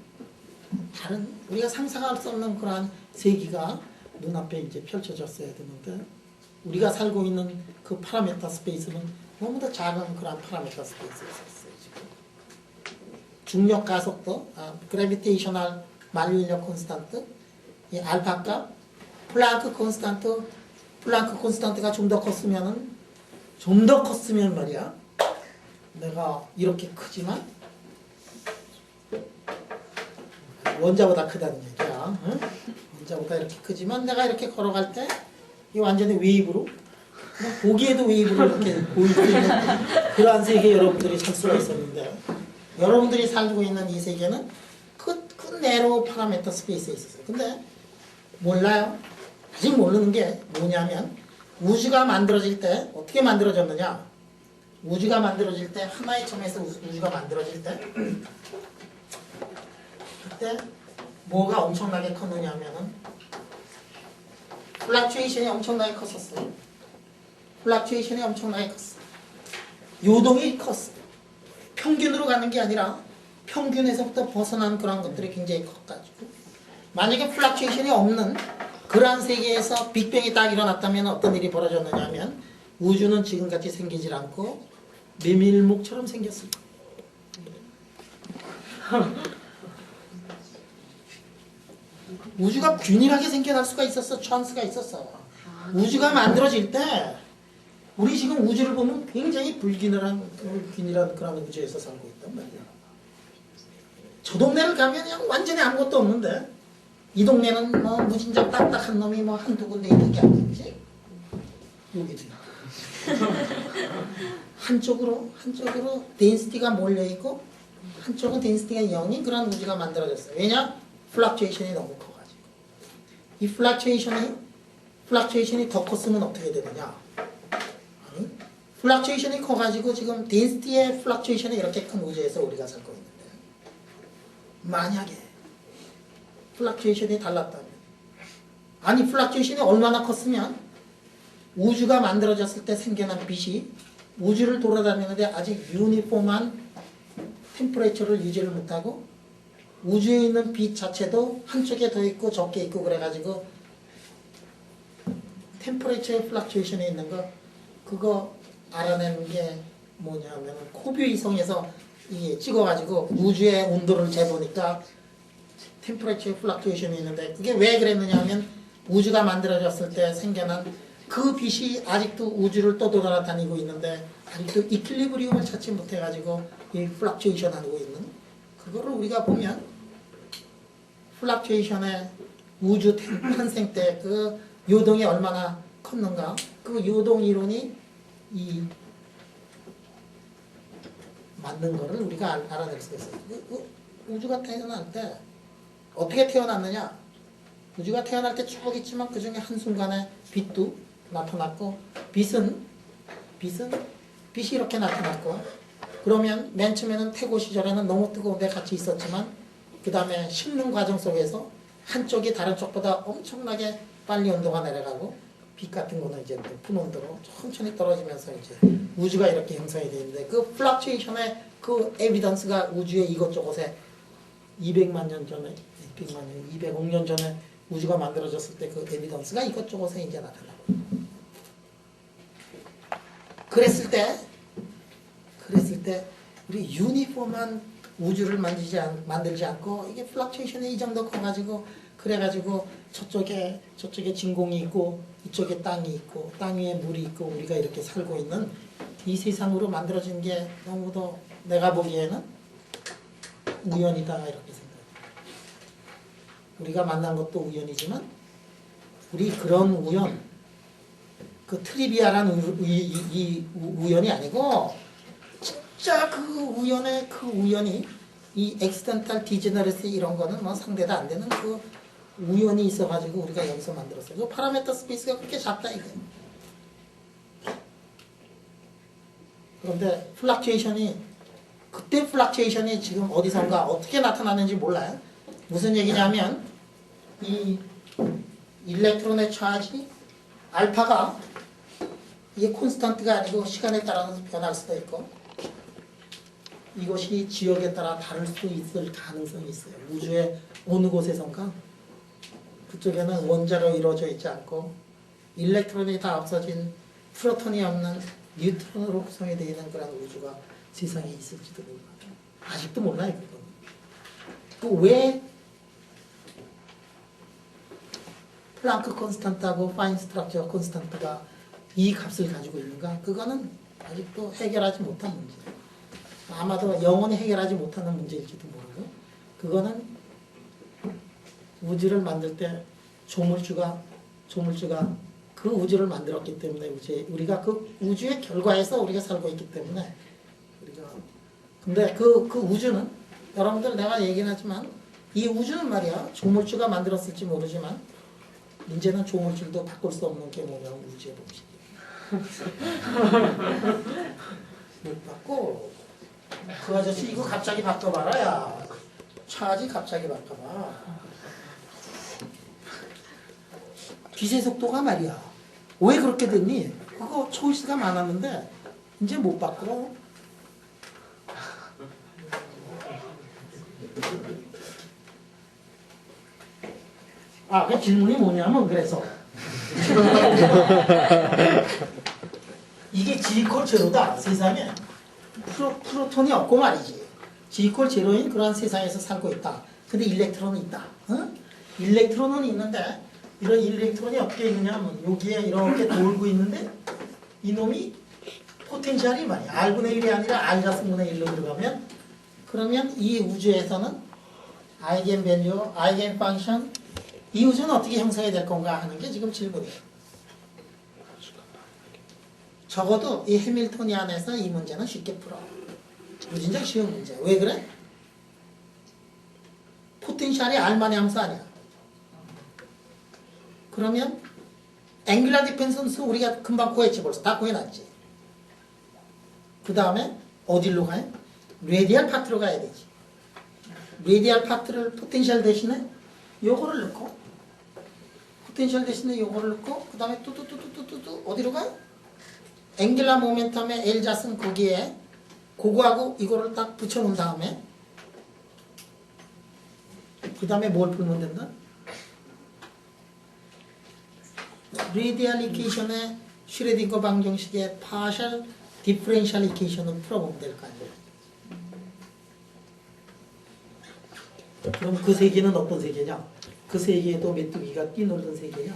우리가 상상할 수 없는 그러한 세계가 눈앞에 이제 펼쳐졌어야 되는데 우리가 살고 있는 그 파라메타 스페이스는 너무도 작은 그러한 파라메타 스페이스에 있었어요. 중력 가속도, 그래비테이셔널 만류인력 콘스탄트, 이 알파값, 플랑크 콘스탄트가 좀 더 컸으면 말이야. 내가 이렇게 크지만 원자보다 크다는 얘기야. 응? 원자보다 이렇게 크지만 내가 이렇게 걸어갈 때 이 완전히 웨이브로 그냥 보기에도 웨이브로 이렇게 보일 수 있는 그러한 세계에 여러분들이 살 수가 있었는데 여러분들이 살고 있는 이 세계는 그 네로 파라메터 스페이스에 있었어요. 근데 몰라요. 아직 모르는 게 뭐냐면 우주가 만들어질 때 어떻게 만들어졌느냐. 우주가 만들어질 때 하나의 점에서 우주가 만들어질 때 때 뭐가 엄청나게 컸느냐면은 플락추에이션이 엄청나게 컸었어요. 플락추에이션이 엄청나게 컸어. 요동이 컸어. 평균으로 가는 게 아니라 평균에서부터 벗어난 그런 것들이 굉장히 컸가지고 만약에 플락추에이션이 없는 그러한 세계에서 빅뱅이 딱 일어났다면 어떤 일이 벌어졌느냐 하면 우주는 지금같이 생기질 않고 메밀묵처럼 생겼을 거예요. 우주가 균일하게 생겨날 수가 있었어. 찬스가 있었어. 우주가 만들어질 때 우리 지금 우주를 보면 굉장히 불균일한 그런 우주에서 살고 있단 말이야. 저 동네를 가면 그냥 완전히 아무것도 없는데 이 동네는 뭐 무진장 딱딱한 놈이 뭐 한두 군데 있는 게 아니지. 여기도 한쪽으로 덴시티가 몰려있고 한쪽은 덴시티가 0인 그런 우주가 만들어졌어요. 왜냐? 플락추에이션이 너무 커가지고. 이 플락추에이션이 더 컸으면 어떻게 되느냐? 아니, 플락추에이션이 커가지고 지금 덴시티의 플락추에이션이 이렇게 큰 우주에서 우리가 살고 있는데 만약에 플락추에이션이 달랐다면 아니 플락추에이션이 얼마나 컸으면 우주가 만들어졌을 때 생겨난 빛이 우주를 돌아다니는데 아직 유니폼한 템퍼레처를 유지를 못하고 우주에 있는 빛 자체도 한쪽에 더 있고 적게 있고 그래가지고 템퍼레처의 플락추에이션에 있는 거 그거 알아내는 게 뭐냐면 코뷰 이성에서 이게 찍어가지고 우주의 온도를 재보니까 템퍼레처의 플락추에이션이 있는데 그게 왜 그랬느냐 하면 우주가 만들어졌을 때 생겨난 그 빛이 아직도 우주를 떠돌아다니고 있는데 아직도 이퀄리브리움을 찾지 못해가지고 이 플락추에이션 하고 있는 그거를 우리가 보면 플락추에이션의 우주 탄생 때 그 요동이 얼마나 컸는가 그 요동 이론이 이 맞는 거를 우리가 알아낼 수 있어요. 우주가 태어날 때 어떻게 태어났느냐? 우주가 태어날 때 쭉 있지만 그 중에 한순간에 빛도 나타났고 빛이 이렇게 나타났고 그러면 맨 처음에는 태고 시절에는 너무 뜨거운데 같이 있었지만 그 다음에 식는 과정 속에서 한쪽이 다른 쪽보다 엄청나게 빨리 온도가 내려가고 빛 같은 거는 이제 높은 온도로 천천히 떨어지면서 이제 우주가 이렇게 형성이 되는데 그 플락추에이션의 그 에비던스가 우주의 이것저것에 200만 년 전에 200억 년 전에 우주가 만들어졌을 때 그 에비던스가 이것저것에 이제 나타나고 그랬을 때 우리 유니폼한 우주를 만들지 않고 이게 플락추에이션이 이 정도 커가지고 그래가지고 저쪽에 진공이 있고 이쪽에 땅이 있고 땅 위에 물이 있고 우리가 이렇게 살고 있는 이 세상으로 만들어진 게 너무도 내가 보기에는 우연이다 이렇게 생각해요. 우리가 만난 것도 우연이지만 우리 그런 우연 그 트리비아란 우연이 아니고 진짜 그 우연이 이 엑스텐탈 디제너러시 이런 거는 뭐 상대도 안 되는 그 우연이 있어가지고 우리가 여기서 만들었어요. 그 파라메터 스페이스가 그렇게 작다 이거예요. 그런데 그때 플락추에이션이 지금 어디선가 어떻게 나타나는지 몰라요. 무슨 얘기냐면 이 일렉트론의 차지 알파가 이게 콘스탄트가 아니고 시간에 따라서 변할 수도 있고 이것이 지역에 따라 다를 수 있을 가능성이 있어요. 우주의 어느 곳에선가 그쪽에는 원자로 이루어져 있지 않고 일렉트론이 다 없어진 프로톤이 없는 뉴트론으로 구성이 되어 있는 그런 우주가 세상에 있을지도 몰라요. 아직도 몰라요. 그건. 왜 플랑크 콘스탄트하고 파인 스트럭처 콘스탄트가 이 값을 가지고 있는가? 그거는 아직도 해결하지 못한 문제예요. 아마도 영원히 해결하지 못하는 문제일지도 모르고 그거는 우주를 만들 때 조물주가 그 우주를 만들었기 때문에 우리가 그 우주의 결과에서 우리가 살고 있기 때문에 근데 그 우주는 여러분들 내가 얘기는 하지만 이 우주는 말이야 조물주가 만들었을지 모르지만 이제는 조물주도 바꿀 수 없는 게 뭐냐면 우주의 법칙이야. 못 바꿔. 그 아저씨 이거 갑자기 바꿔봐라 야. 차지 갑자기 바꿔봐. 빛의 속도가 말이야. 왜 그렇게 됐니? 그거 초이스가 많았는데 이제 못 바꿔. 아, 그 질문이 뭐냐면 그래서 이게 G 이퀄 제로다 세상에. 프로톤이 없고 말이지. G 이퀄 제로인 그러한 세상에서 살고 있다. 근데 일렉트론은 있다. 어? 일렉트론은 있는데 이런 일렉트론이 어떻게 있느냐면 여기에 이렇게 돌고 있는데 이놈이 포텐셜이 말이야. R분의 1이 아니라 R-분의 1로 들어가면 그러면 이 우주에서는 아이겐 밸류, 아이겐 펑션 이 우주는 어떻게 형성이 될 건가 하는 게 지금 질문이에요. 적어도 이 해밀토니 안에서 이 문제는 쉽게 풀어. 무진장 쉬운 문제. 왜 그래? 포텐셜이 R만의 함수 아니야. 그러면 앵귤라 디펜던스 우리가 금방 구했지 벌써. 다 구해놨지. 그 다음에 어디로 가요? 레디얼 파트로 가야 되지. 레디얼 파트를 포텐셜 대신에 요거를 넣고 포텐셜 대신에 요거를 넣고 그 다음에 뚜뚜뚜뚜뚜뚜 어디로 가요? 앵귤라 모멘텀의 L자승 거기에 그거하고 이거를 딱 붙여놓은 다음에 그 다음에 뭘 풀면 된다? 레디얼 이퀘이션의 슈레딩거 방정식의 파셜 디퍼런셜 이퀘이션을 풀어보면 될 거 아니에요. 그럼 그 세계는 어떤 세계냐? 그 세계에도 메뚜기가 뛰놀던 세계냐?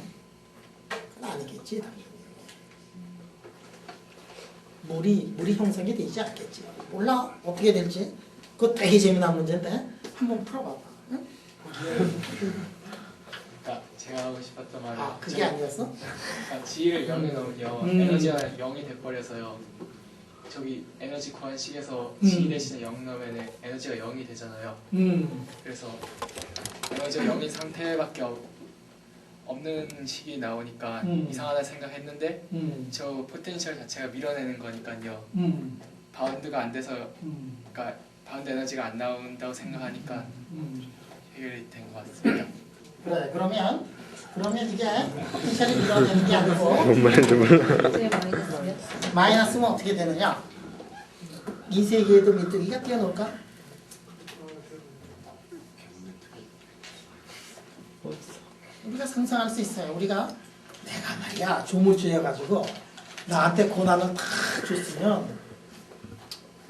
그건 아니겠지 당연히. 물이 형성이 되지 않겠지. 몰라 어떻게 될지. 그거 되게 재미난 문제인데 한번 풀어봐봐. 응? 그러니까 제가 하고 싶었던 말은 아 그게 아니었어? 그러니까 G를 0에 넣으면요 에너지가 0이 돼버려서요. 저기 에너지 구한식에서 G 대신에 0 넣으면 에너지가 0이 되잖아요. 그래서 에너지가 0인 상태밖에 없는 식이 나오니까 이상하다 생각했는데 저 포텐셜 자체가 밀어내는 거니까요. 바운드가 안 돼서 그러니까 바운드 에너지가 안 나온다고 생각하니까 해결이 된 것 같습니다. 그래 그러면 이게 포텐셜이 밀어내는 게 아니고 뭔 말인지 몰라. 제 마이너스요? 마이너스면 어떻게 되느냐? 이 세계에도 메뚜기가 뛰어놀까? 우리가 상상할 수 있어요. 우리가 내가 말이야 조물주여가지고 나한테 고난을 다 줬으면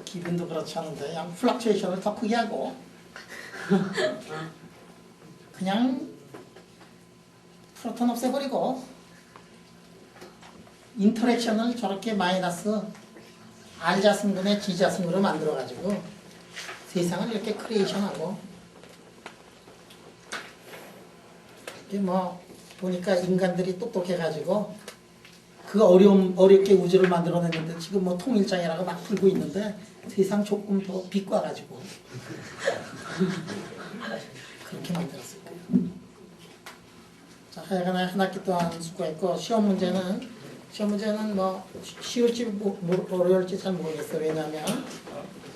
기분도 그렇지 않은데 그냥 플럭츄에이션을 더 크게 하고 그냥 프로톤 없애버리고 인터랙션을 저렇게 마이너스 R자승분의 G자승으로 만들어가지고 세상을 이렇게 크리에이션하고 이게 뭐 보니까 인간들이 똑똑해가지고 그 어렵게 우주를 만들어냈는데 지금 뭐 통일장애라고 막 풀고 있는데 세상 조금 더 비꼬아가지고 그렇게 만들었을 거예요. 자, 하여간에 한 학기 동안 수고했고 시험 문제는 뭐 쉬울지 어려울지 잘 모르겠어요. 왜냐하면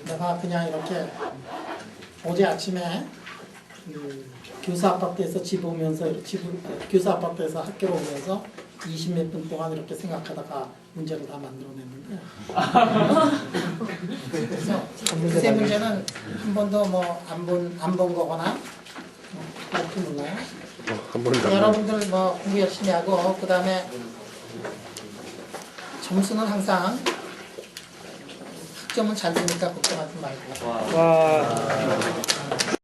내가 그냥 이렇게 어제 아침에 교사 아파트에서 교사 아파트에서 학교로 오면서 20몇 분 동안 이렇게 생각하다가 문제를 다 만들어냈는데 그래서 세 문제는 한 번도 뭐 안 본 거거나 그렇게 몰라요. 한 번도 안 여러분들 뭐 공부 열심히 하고 그 다음에 점수는 항상 학점은 잘 쓰니까 걱정하지 말고. 와.